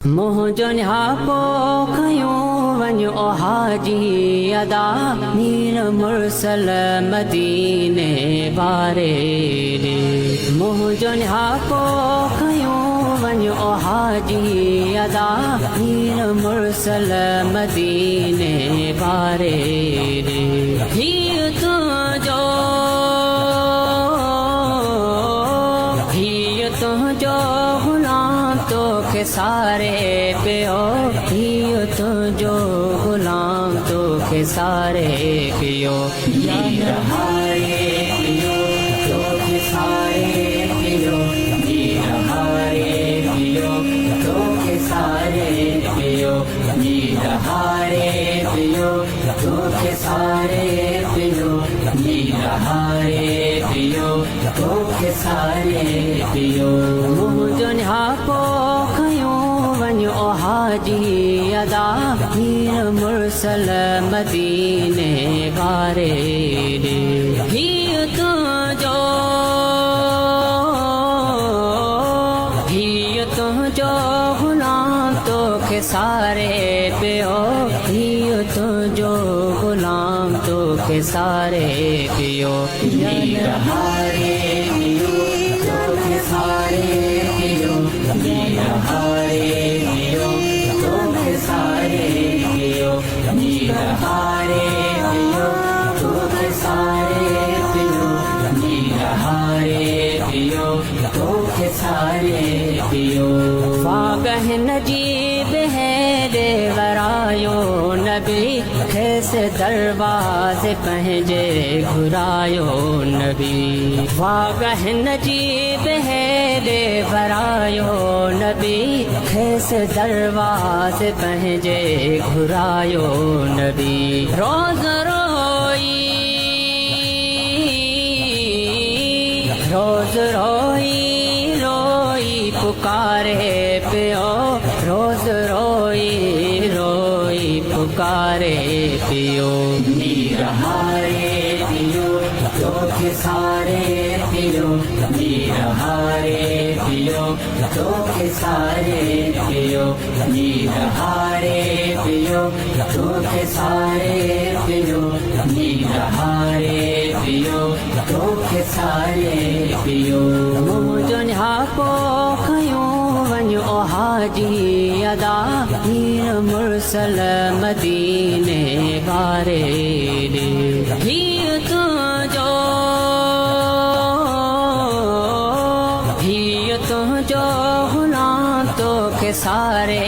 मोहजन हाको खयो वञो हाजी अदा मीर मुरसल मदीने बारे रे मोहजन हाको खयो वञो हाजी अदा मीर मुरसल मदीने बारे रे हीअ तुंहिंजो गुलाम तोखे सारे पियो हीअ तुंहिंजो गुलाम तोखे सारे पियो हीर हारे पियो तोखे सारे पियो हीर हारे पियो तोखे सारे पियो हीर हारे पियो तोखे सारे पियो हीर हारे पियो तोखे सारे पियो मोहजन हाको खयो वञो हाजी अदा मीर मुरसल मदीने बारे रे हीअ तुंहिंजो गुलाम तोखे सारे पियो हीअ तुंहिंजो गुलाम तोखे सारे पियो हीर हारे पियो तोखे सारे पियो हीर हारे पियो तोखे सारे पियो हीर हारे पियो तोखे सारे पियो हीर हारे पियो तोखे सारे पियो वागह नजीब है रे वरायो नबी खेसे दरवाज़े पंहिंजे घुरायो नबी वागह नजीब है रे वरायो नबी खेसे दरवाज़े पंहिंजे घुरायो नबी रोज़ रोई पुकारे पियो रोज़ रोई पुकारे पियो हीर हारे पियो तोखे सारे पियो हीर हारे पियो तोखे सारे पियो हीर हारे पियो तोखे सारे पियो हीर हारे पियो तोखे सारे पियो मोहजन हाको खयो वञो हाजी अदा मीर मुरसल मदीने बारे रे हीअ तुंहिंजो गुलाम तोखे सारे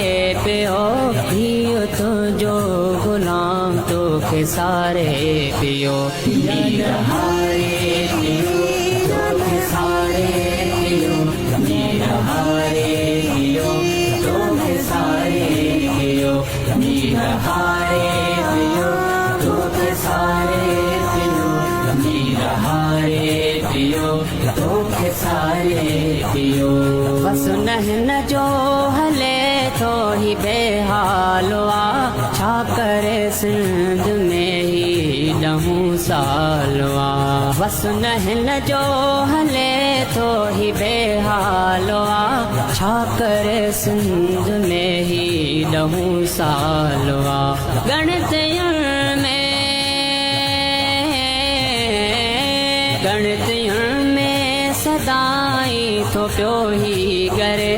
पियो हीअ तुंहिंजो गुलाम तोखे सारे पियो हीर हारे पियो तोखे सारे पियो हीर हारे पियो तोखे सारे पियो हीर हारे पियो तोखे सारे पियो हीर हारे पियो तोखे सारे पियो बस न जो हले थो ही बेहालो आ छा करे सिंध में ही ॾहूं सालो आ बस न जो हले थो ही बेहालो आ छा करे सिंध में ही ॾहूं सालो आ गणतयन में सदाई थो पियो ही करे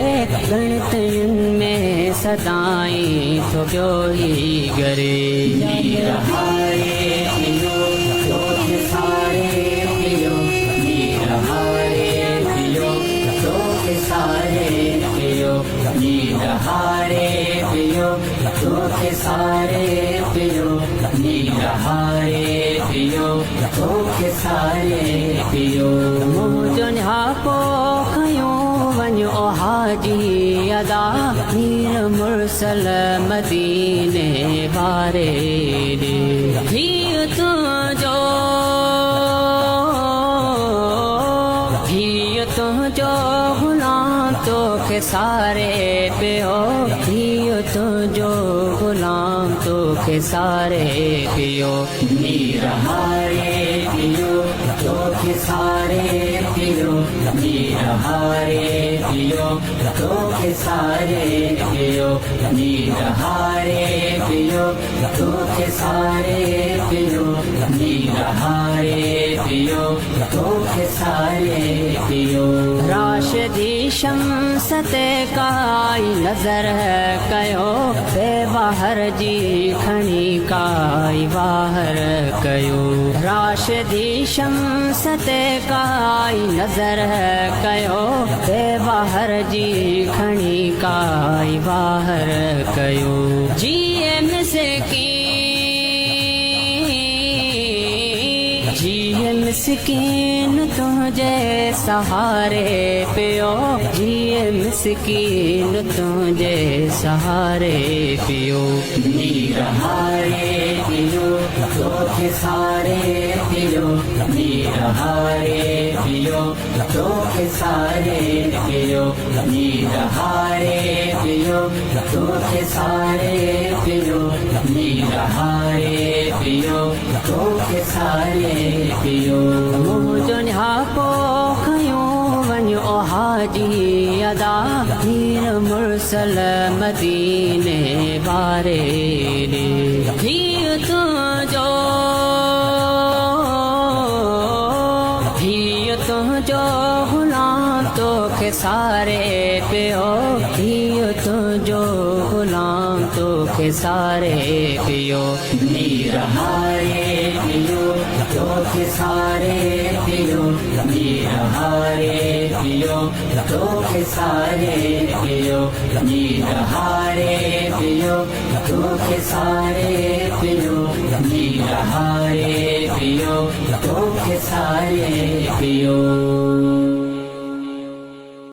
गणतयन में सदाई थो पियो ही करे हीर हारे पियो तोखे सारे पियो हीर हारे पियो तोखे सारे पियो हीर हारे पियो तोखे सारे पियो हीर हारे पियो तोखे सारे पियो मोहजन हाको खयो वञो हाजी अदा मीर मुरसल मदीने बारे रे हीअ तुंहिंजो गुलाम तोखे सारे पियो हीअ तुंहिंजो गुलाम तोखे सारे पियो हीर हारे पियो तोखे सारे पियो हीर हारे पियो तोखे सारे पियो नीर हारे पियो तो के सारे पियो नीर हारे पियो तो के सारे पियो राशिदी शम्स ते काई नजर कयो बेबाहर जी खणी काई बाहर कयो राशिदी शम्स ते काई नजर कयो बेबाहर जी खणी काई बाहर कयो जिए मिस्कीन तुझे सहारे पियो जिए मिस्कीन तुझे सहारे पियो नीर हारे पियो तो के सारे पियो नीर हारे पियो तो के सारे पियो नीर हारे पियो तो के सारे पियो नीर हारे पियो तो के सारे पियो मुझो न्यापो खयो वञो हाजी अदा हीर मुरसल मदीने बारे हीर तुझो गुलाम तो के सारे पियो हीर तुझो गुलाम तो के सारे पियो नीर हारे पियो तो के सारे पियो नीर हारे पियो तो के सारे पियो नीर हारे पियो तो के सारे पियो नीर हारे पियो तो के सारे पियो